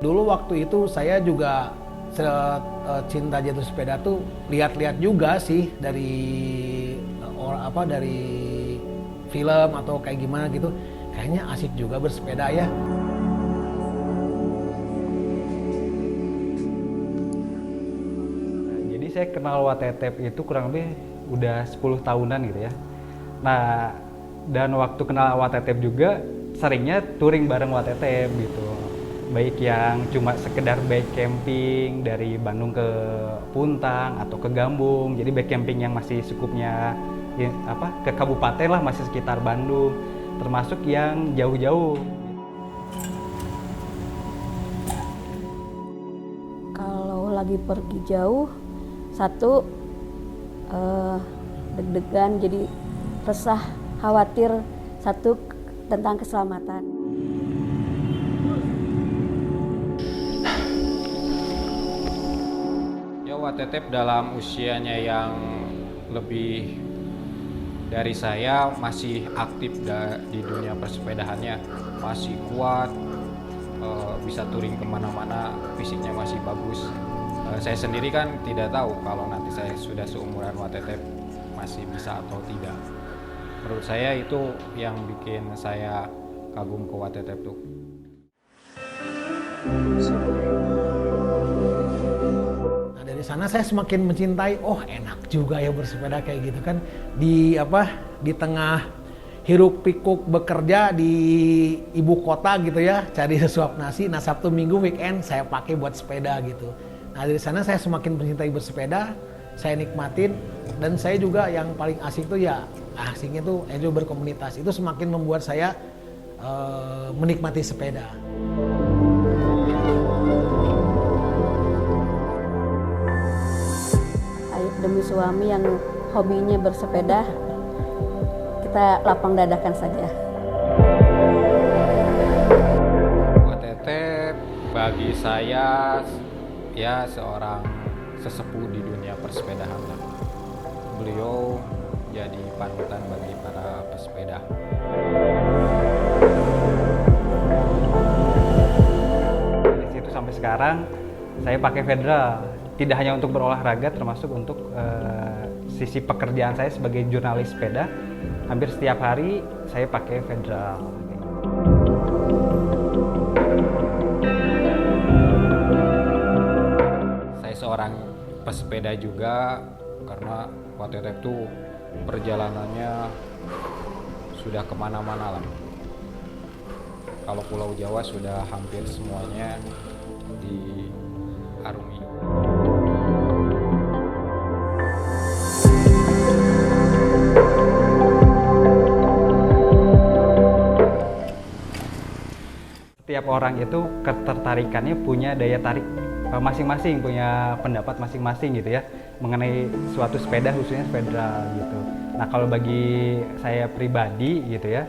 Dulu waktu itu saya juga cinta jatuh sepeda tuh lihat-lihat juga sih dari dari film atau kayak gimana gitu. Kayaknya asik juga bersepeda ya. Jadi saya kenal Watetep itu kurang lebih udah 10 tahunan gitu ya. Nah, dan waktu kenal Watetep juga seringnya touring bareng Watetep gitu. Baik yang cuma sekedar bike camping dari Bandung ke Puntang atau ke Gambung. Jadi bike camping yang masih cukupnya ke kabupaten lah, masih sekitar Bandung. Termasuk yang jauh-jauh. Kalau lagi pergi jauh, satu deg-degan, jadi resah, khawatir, satu tentang keselamatan. Ya, Watetep dalam usianya yang lebih dari saya masih aktif di dunia persepedahannya, masih kuat, bisa touring kemana-mana, fisiknya masih bagus. Saya sendiri kan tidak tahu kalau nanti saya sudah seumuran Watetep masih bisa atau tidak. Menurut saya itu yang bikin saya kagum ke Watetep tuh. Nah, dari sana saya semakin mencintai, oh enak juga ya bersepeda kayak gitu kan. Di tengah hiruk pikuk bekerja di ibu kota gitu ya, cari sesuap nasi. Nah, Sabtu Minggu weekend saya pakai buat sepeda gitu. Nah, dari sana saya semakin mencintai bersepeda, saya nikmatin, dan saya juga yang paling asik tuh ya asiknya tuh enjoy berkomunitas. Itu semakin membuat saya menikmati sepeda. Demi suami yang hobinya bersepeda, kita lapang dadakan saja. Watetep bagi saya ya seorang sesepuh di dunia persepedahan lah. Beliau jadi panutan bagi para pesepeda. Dari situ sampai sekarang saya pakai Federal. Tidak hanya untuk berolahraga, termasuk untuk sisi pekerjaan saya sebagai jurnalis sepeda. Hampir setiap hari saya pakai Federal. Saya seorang pesepeda juga, karena Watetep itu perjalanannya sudah kemana-mana lah. Kalau Pulau Jawa sudah hampir semuanya diarungi. Setiap orang itu ketertarikannya punya daya tarik masing-masing, punya pendapat masing-masing gitu ya mengenai suatu sepeda, khususnya sepeda gitu. Nah, kalau bagi saya pribadi gitu ya,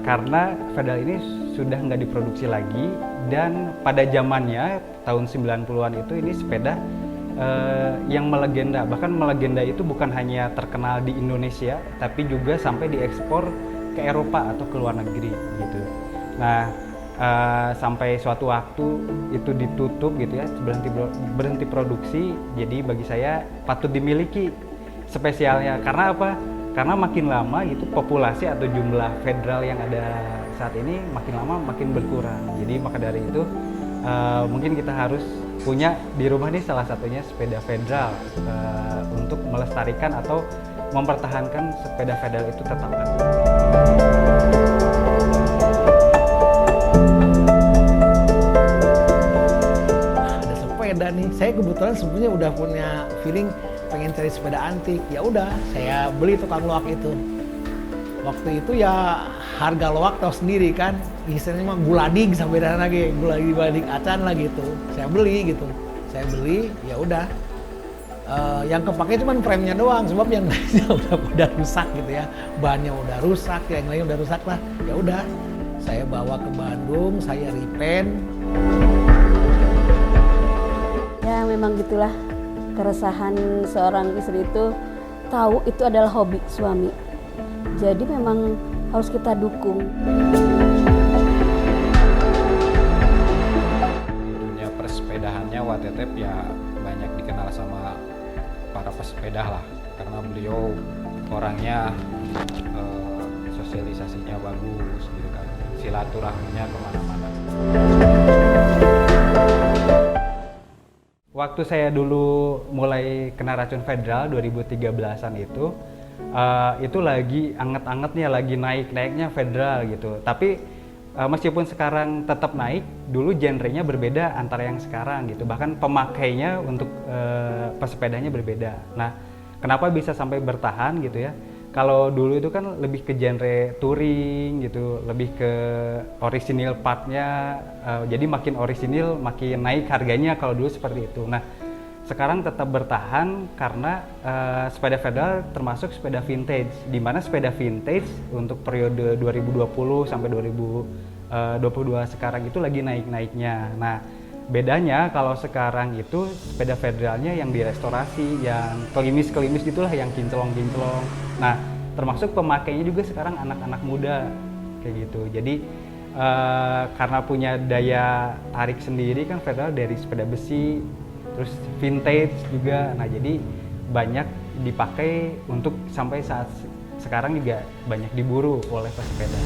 karena Federal ini sudah nggak diproduksi lagi, dan pada zamannya tahun 90-an itu ini sepeda yang melegenda. Bahkan melegenda itu bukan hanya terkenal di Indonesia, tapi juga sampai diekspor ke Eropa atau ke luar negeri gitu. Nah, sampai suatu waktu itu ditutup gitu ya, berhenti produksi. Jadi bagi saya patut dimiliki spesialnya. Karena apa? Karena makin lama gitu populasi atau jumlah Federal yang ada saat ini makin lama makin berkurang. Jadi maka dari itu mungkin kita harus punya di rumah nih salah satunya sepeda Federal untuk melestarikan atau mempertahankan sepeda Federal itu tetap ada. Ada sepeda nih, saya kebetulan sebenarnya udah punya feeling pengen cari sepeda antik. Ya udah, saya beli tukang loak itu. Waktu itu ya harga loak tahu sendiri kan, istilahnya mah guladig sampai dan lagi guladig acan lah gitu. Saya beli gitu, ya udah. Yang kepake cuma frame-nya doang, sebab yang lainnya udah rusak gitu ya, bannya udah rusak, yang lain udah rusak lah. Ya udah, saya bawa ke Bandung, saya repaint. Ya memang gitulah, keresahan seorang istri itu tahu itu adalah hobi suami. Jadi memang harus kita dukung. Watetep ya banyak dikenal sama para pesepeda lah, karena beliau orangnya sosialisasinya bagus gitu kan, silaturahminya kemana-mana. Waktu saya dulu mulai kena racun federal 2013-an itu lagi anget-angetnya, lagi naik-naiknya federal gitu. Tapi meskipun sekarang tetap naik, dulu genrenya berbeda antara yang sekarang gitu. Bahkan pemakainya untuk pesepedanya berbeda. Nah, kenapa bisa sampai bertahan gitu ya? Kalau dulu itu kan lebih ke genre touring gitu, lebih ke orisinil partnya, jadi makin orisinil makin naik harganya kalau dulu seperti itu. Nah, sekarang tetap bertahan karena sepeda federal termasuk sepeda vintage, di mana sepeda vintage untuk periode 2020 sampai 2022 sekarang itu lagi naik-naiknya. Nah, bedanya kalau sekarang itu sepeda federalnya yang direstorasi, yang kelimis-kelimis gitulah, yang kinclong-kinclong. Nah, termasuk pemakainya juga sekarang anak-anak muda kayak gitu. Jadi karena punya daya tarik sendiri kan federal dari sepeda besi, terus vintage juga. Nah, jadi banyak dipakai untuk sampai saat sekarang juga banyak diburu oleh pesepeda.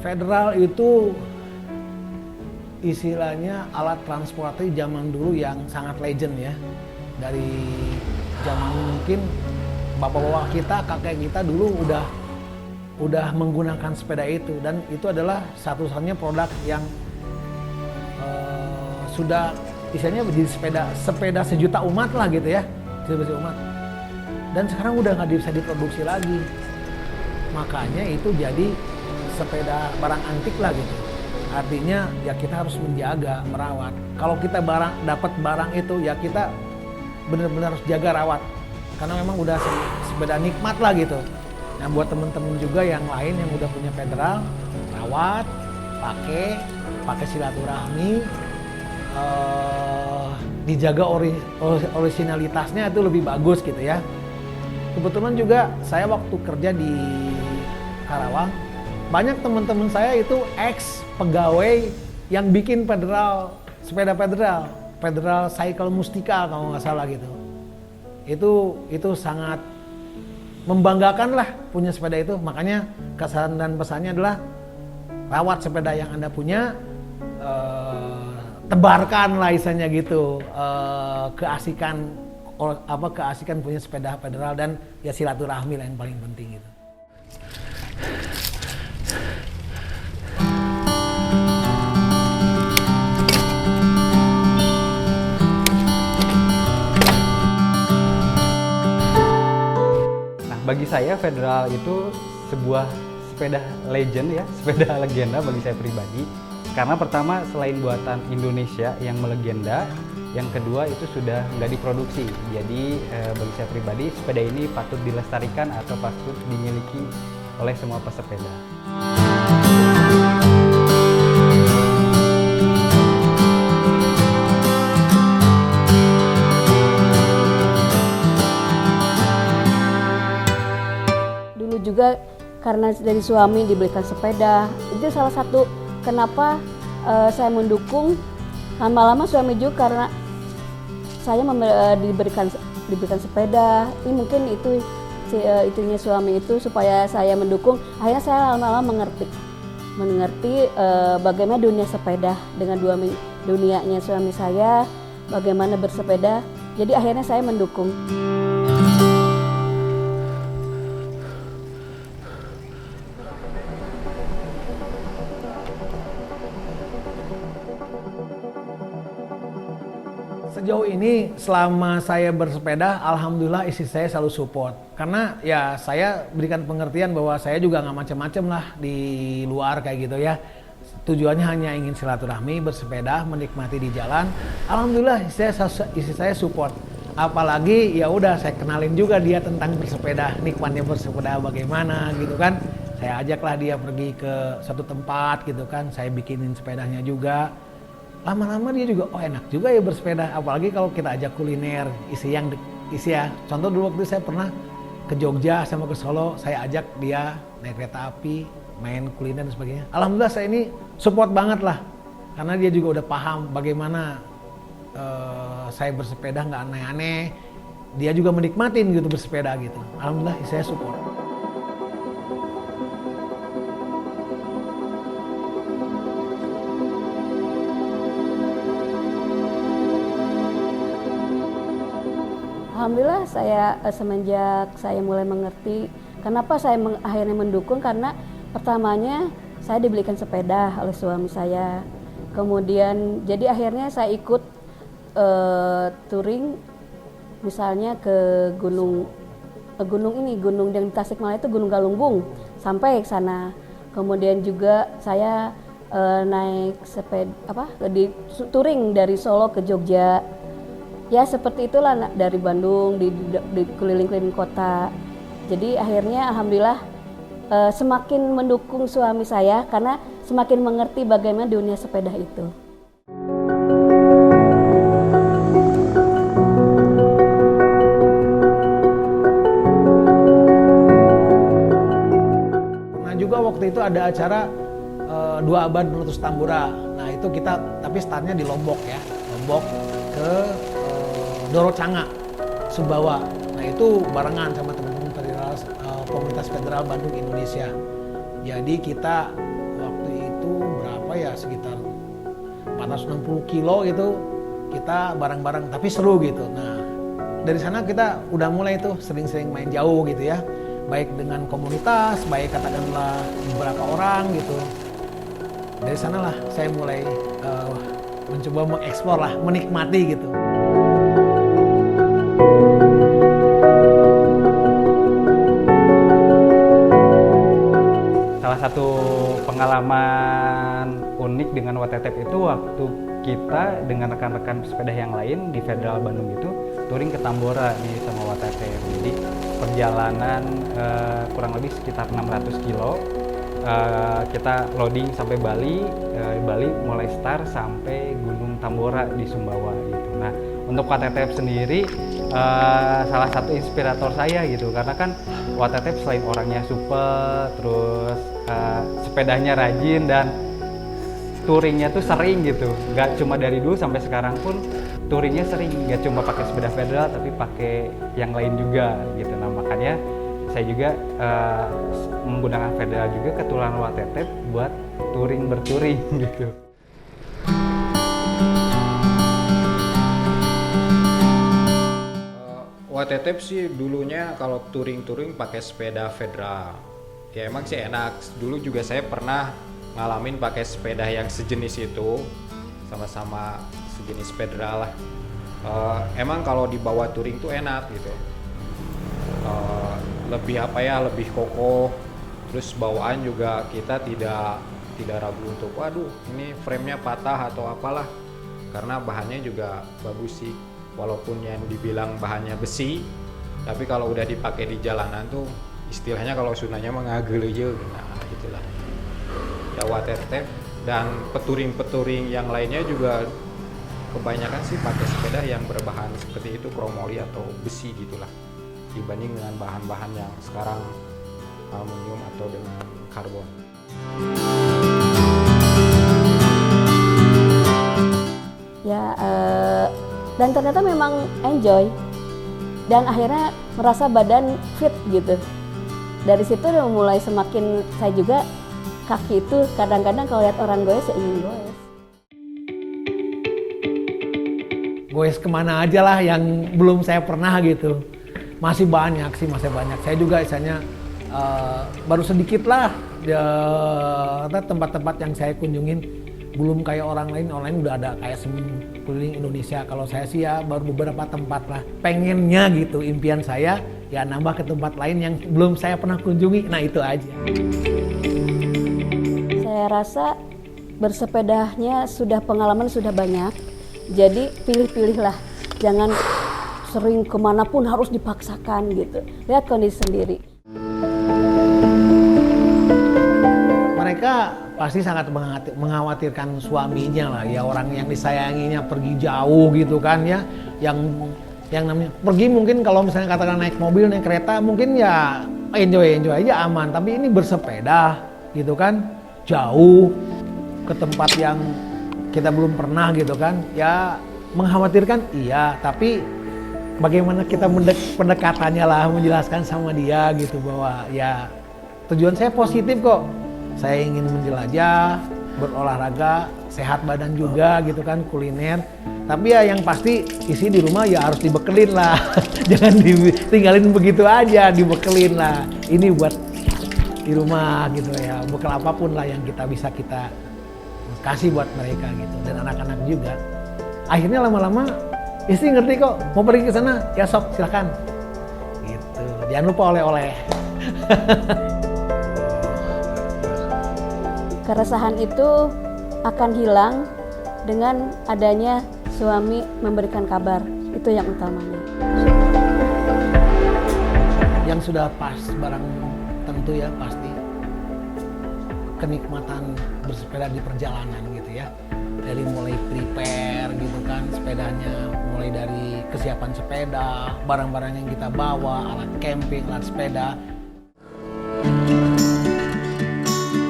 Federal itu istilahnya alat transportasi zaman dulu yang sangat legend ya. Dari zaman mungkin bapak-bapak kita, kakek kita dulu udah menggunakan sepeda itu, dan itu adalah satu-satunya produk yang sudah istilahnya menjadi sepeda sejuta umat lah gitu ya, sejuta umat. Dan sekarang udah nggak bisa diproduksi lagi, makanya itu jadi sepeda barang antik lah gitu. Artinya ya kita harus menjaga, merawat. Kalau kita dapat barang itu ya kita benar-benar harus jaga, rawat, karena memang udah sepeda nikmat lah gitu. Nah, buat temen-temen juga yang lain yang udah punya federal, rawat, pakai silaturahmi, dijaga originalitasnya itu lebih bagus gitu ya. Kebetulan juga saya waktu kerja di Karawang, banyak teman-teman saya itu ex pegawai yang bikin sepeda federal cycle Mustika kalau nggak salah gitu. Itu sangat membanggakan lah punya sepeda itu. Makanya kesan dan pesannya adalah rawat sepeda yang Anda punya, tebarkan lah istilahnya gitu, keasikan punya sepeda federal, dan ya silaturahmi lah yang paling penting gitu. Bagi saya federal itu sebuah sepeda legend ya, sepeda legenda bagi saya pribadi. Karena pertama selain buatan Indonesia yang melegenda, yang kedua itu sudah nggak diproduksi. Jadi bagi saya pribadi sepeda ini patut dilestarikan atau patut dimiliki oleh semua pesepeda. Juga karena dari suami dibelikan sepeda, itu salah satu kenapa saya mendukung. Lama-lama suami juga karena saya diberikan sepeda, ini mungkin itu itunya suami itu supaya saya mendukung. Akhirnya saya lama-lama mengerti bagaimana dunia sepeda dengan dunianya suami saya, bagaimana bersepeda. Jadi akhirnya saya mendukung. Sejauh ini selama saya bersepeda, alhamdulillah istri saya selalu support. Karena ya saya berikan pengertian bahwa saya juga nggak macam-macam lah di luar kayak gitu ya. Tujuannya hanya ingin silaturahmi, bersepeda, menikmati di jalan. Alhamdulillah istri saya support. Apalagi ya udah saya kenalin juga dia tentang bersepeda, nikmatnya bersepeda bagaimana gitu kan. Saya ajaklah dia pergi ke satu tempat gitu kan. Saya bikinin sepedanya juga. Lama-lama dia juga, oh enak juga ya bersepeda. Apalagi kalau kita ajak kuliner, isi ya. Contoh dulu waktu saya pernah ke Jogja sama ke Solo, saya ajak dia naik kereta api, main kuliner dan sebagainya. Alhamdulillah saya ini support banget lah, karena dia juga udah paham bagaimana saya bersepeda nggak aneh-aneh. Dia juga menikmatin gitu bersepeda gitu. Alhamdulillah saya support. Alhamdulillah saya semenjak saya mulai mengerti kenapa saya akhirnya mendukung, karena pertamanya saya dibelikan sepeda oleh suami saya. Kemudian jadi akhirnya saya ikut touring misalnya ke gunung yang di Tasikmalaya itu Gunung Galunggung, sampai ke sana. Kemudian juga saya naik sepeda di touring dari Solo ke Jogja. Ya seperti itulah, dari Bandung di keliling-keliling kota. Jadi akhirnya alhamdulillah semakin mendukung suami saya karena semakin mengerti bagaimana dunia sepeda itu. Nah juga waktu itu ada acara 2 abad meletus Tambora. Nah itu kita tapi startnya di Lombok ya, Lombok ke Dorocanga, Sumbawa. Nah itu barengan sama teman-teman federal Komunitas Federal Bandung Indonesia. Jadi kita waktu itu berapa ya, sekitar 460 kilo itu kita bareng-bareng, tapi seru gitu. Nah dari sana kita udah mulai tuh sering-sering main jauh gitu ya, baik dengan komunitas, baik katakanlah beberapa orang gitu. Dari sanalah saya mulai mencoba mengeksplor lah, menikmati gitu. Salah satu pengalaman unik dengan WTTF itu waktu kita dengan rekan-rekan sepeda yang lain di Federal Bandung itu touring ke Tambora nih sama WTTF. Jadi perjalanan kurang lebih sekitar 600 kilo. Kita loading sampai Bali, Bali mulai start sampai Gunung Tambora di Sumbawa gitu. Nah untuk WTTF sendiri salah satu inspirator saya gitu, karena kan WTTF selain orangnya super, terus sepedanya rajin dan touringnya tuh sering gitu. Gak cuma dari dulu sampai sekarang pun touringnya sering, gak cuma pakai sepeda federal tapi pakai yang lain juga gitu. Nah makanya saya juga menggunakan federal juga ketularan WTTF buat bertouring gitu. WTTF sih dulunya kalau touring pakai sepeda federal. Ya emang sih enak. Dulu juga saya pernah ngalamin pakai sepeda yang sejenis itu, sama-sama sejenis federal lah. Emang kalau dibawa touring tuh enak gitu. Lebih lebih kokoh. Terus bawaan juga kita tidak ragu untuk waduh ini frame-nya patah atau apalah, karena bahannya juga bagus sih. Walaupun yang dibilang bahannya besi, tapi kalau udah dipakai di jalanan tuh istilahnya kalau sunanya mengagel-gel, nah itulah. Ya WTTF dan peturing yang lainnya juga kebanyakan sih pakai sepeda yang berbahan seperti itu, kromoli atau besi gitulah, dibanding dengan bahan-bahan yang sekarang aluminium atau dengan karbon. Ya dan ternyata memang enjoy dan akhirnya merasa badan fit gitu. Dari situ udah mulai semakin saya juga kaki itu kadang-kadang kalau lihat orang goes ya ingin goes. Goes kemana aja lah yang belum saya pernah gitu. Masih banyak sih, masih banyak. Saya juga misalnya baru sedikit lah tempat-tempat yang saya kunjungin. Belum kayak orang lain udah ada kayak keliling Indonesia. Kalau saya sih ya baru beberapa tempat lah. Pengennya gitu, impian saya ya nambah ke tempat lain yang belum saya pernah kunjungi. Nah itu aja. Saya rasa bersepedanya pengalaman sudah banyak. Jadi pilih-pilihlah, jangan sering kemanapun harus dipaksakan gitu. Lihat kondisi sendiri. Mereka pasti sangat mengkhawatirkan suaminya lah ya, orang yang disayanginya pergi jauh gitu kan ya, yang namanya pergi mungkin kalau misalnya katakan naik mobil, naik kereta mungkin ya enjoy aja aman, tapi ini bersepeda gitu kan, jauh ke tempat yang kita belum pernah gitu kan, ya mengkhawatirkan iya, tapi bagaimana kita pendekatannya lah, menjelaskan sama dia gitu bahwa ya tujuan saya positif kok, saya ingin menjelajah, berolahraga, sehat badan juga gitu kan, kuliner. Tapi ya yang pasti isi di rumah ya harus dibekelin lah. Jangan ditinggalin begitu aja, dibekelin lah. Ini buat di rumah gitu ya. Bekal apapun lah yang kita bisa kita kasih buat mereka gitu, dan anak-anak juga. Akhirnya lama-lama istri ngerti kok, mau pergi ke sana ya sok silakan. Gitu. Jangan lupa oleh-oleh. Keresahan itu akan hilang dengan adanya suami memberikan kabar. Itu yang utamanya. Yang sudah pas barang tentu ya pasti kenikmatan bersepeda di perjalanan gitu ya. Dari mulai prepare gitu kan sepedanya, mulai dari kesiapan sepeda, barang-barang yang kita bawa, alat camping, alat sepeda.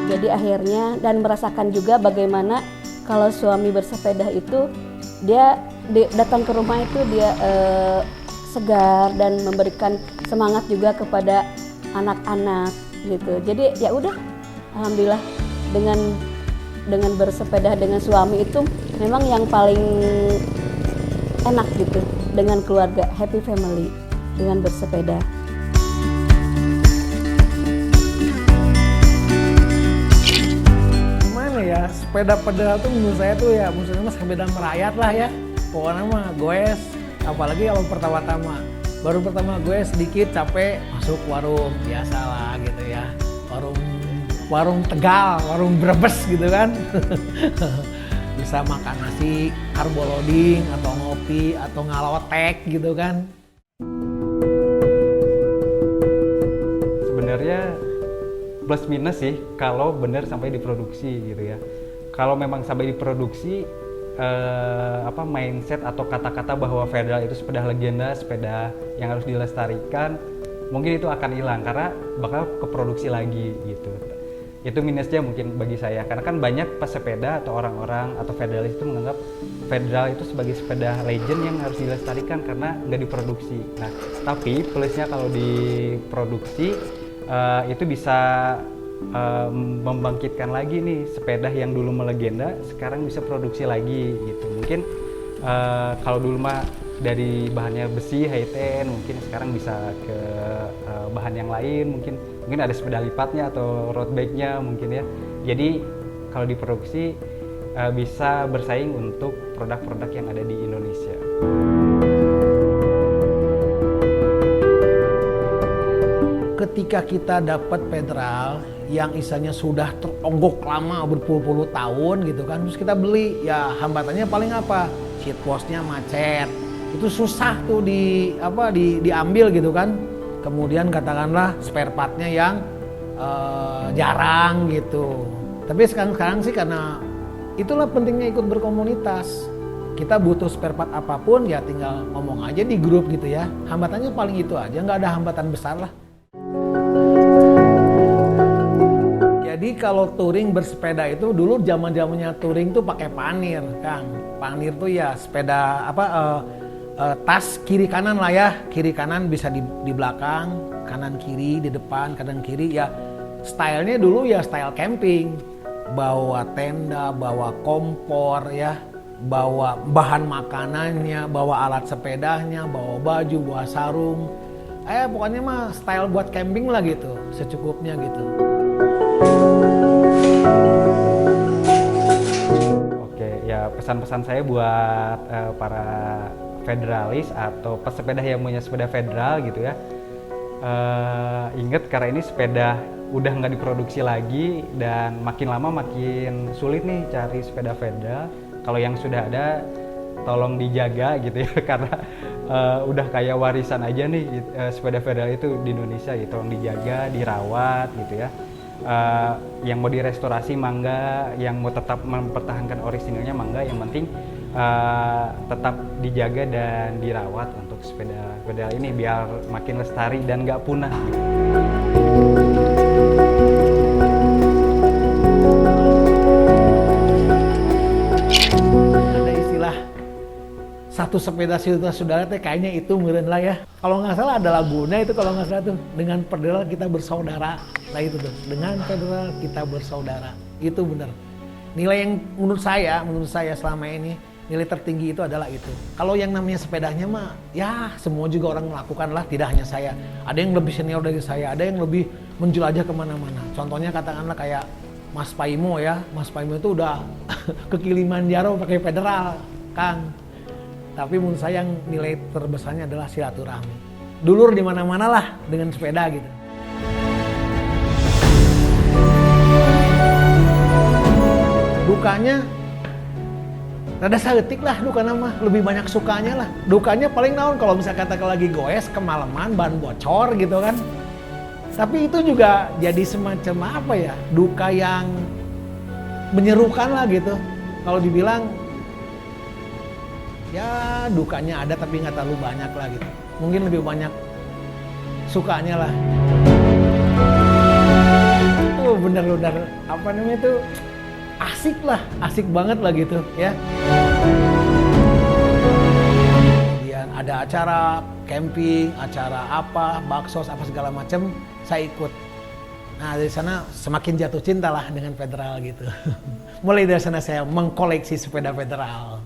Jadi akhirnya dan merasakan juga bagaimana kalau suami bersepeda itu dia datang ke rumah itu dia segar dan memberikan semangat juga kepada anak-anak gitu. Jadi ya udah, alhamdulillah dengan bersepeda dengan suami itu memang yang paling enak gitu, dengan keluarga, happy family dengan bersepeda. Ya sepeda pedal tuh menurut saya tuh ya maksudnya mah sepeda merayat lah ya, pokoknya mah goes, apalagi kalau pertama-tama baru pertama goes sedikit capek masuk warung biasa lah gitu ya, warung Tegal, warung Brebes gitu kan. Bisa makan nasi carbo loading atau ngopi atau ngalotek gitu kan. Sebenarnya plus minus sih kalau benar sampai diproduksi gitu ya. Kalau memang sampai diproduksi mindset atau kata-kata bahwa federal itu sepeda legenda, sepeda yang harus dilestarikan, mungkin itu akan hilang karena bakal keproduksi lagi gitu. Itu minusnya mungkin bagi saya, karena kan banyak pesepeda atau orang-orang atau federalis itu menganggap federal itu sebagai sepeda legend yang harus dilestarikan karena nggak diproduksi. Nah, tapi plusnya kalau diproduksi itu bisa membangkitkan lagi nih sepeda yang dulu melegenda sekarang bisa produksi lagi gitu. Mungkin kalau dulu mah dari bahannya besi high-ten, mungkin sekarang bisa ke bahan yang lain, mungkin ada sepeda lipatnya atau road bike-nya mungkin ya. Jadi kalau diproduksi bisa bersaing untuk produk-produk yang ada di Indonesia. Ketika kita dapat federal yang isanya sudah teronggok lama berpuluh-puluh tahun gitu kan, terus kita beli, ya hambatannya paling apa? Seat post-nya macet, itu susah tuh diambil gitu kan. Kemudian katakanlah spare part-nya yang jarang gitu. Tapi sekarang sih karena itulah pentingnya ikut berkomunitas. Kita butuh spare part apapun ya tinggal ngomong aja di grup gitu ya. Hambatannya paling itu aja, nggak ada hambatan besar lah. Jadi kalau touring bersepeda itu dulu zaman-zamannya touring tuh pakai panir, Kang. Panir tuh ya sepeda tas kiri kanan lah ya, kiri kanan bisa di belakang, kanan kiri di depan, kanan kiri ya. Stylenya dulu ya style camping, bawa tenda, bawa kompor ya, bawa bahan makanannya, bawa alat sepedanya, bawa baju, bawa sarung. Pokoknya mah style buat camping lah gitu, secukupnya gitu. Oke, ya pesan-pesan saya buat para federalis atau pesepeda yang punya sepeda federal gitu ya. Ingat karena ini sepeda udah nggak diproduksi lagi dan makin lama makin sulit nih cari sepeda federal. Kalau yang sudah ada tolong dijaga gitu ya karena udah kayak warisan aja nih sepeda federal itu di Indonesia gitu, tolong dijaga, dirawat gitu ya. Yang mau direstorasi mangga, yang mau tetap mempertahankan orisinilnya mangga, yang penting tetap dijaga dan dirawat untuk sepeda ini biar makin lestari dan nggak punah gitu. atuh sepeda saudara teh kayaknya itu meureun lah ya. Kalau nggak salah ada lagunya itu kalau nggak salah tuh, dengan federal kita bersaudara. Nah itu tuh, dengan federal kita bersaudara. Itu benar. Nilai yang menurut saya selama ini nilai tertinggi itu adalah itu. Kalau yang namanya sepedanya mah ya semua juga orang melakukan lah, tidak hanya saya. Ada yang lebih senior dari saya, ada yang lebih menjelajah kemana-mana. Contohnya katakanlah kayak Mas Paimo ya, Mas Paimo itu udah ke Kilimanjaro pakai federal, Kang. Tapi menurut saya yang nilai terbesarnya adalah silaturahmi. Dulur di mana-mana lah dengan sepeda gitu. Dukanya rada saeutik lah, dukana mah lebih banyak sukanya lah. Dukanya paling naon kalau misalnya katakan lagi goes kemalaman ban bocor gitu kan. Tapi itu juga jadi semacam apa ya, duka yang menyerukan lah gitu. Kalau dibilang ya dukanya ada tapi nggak terlalu banyak lah gitu. Mungkin lebih banyak sukanya lah. Itu benar-benar apa namanya itu asik lah, asik banget lah gitu ya. Kemudian ada acara camping, acara apa, baksos apa segala macam, saya ikut. Nah dari sana semakin jatuh cinta lah dengan federal gitu. Mulai dari sana saya mengkoleksi sepeda federal.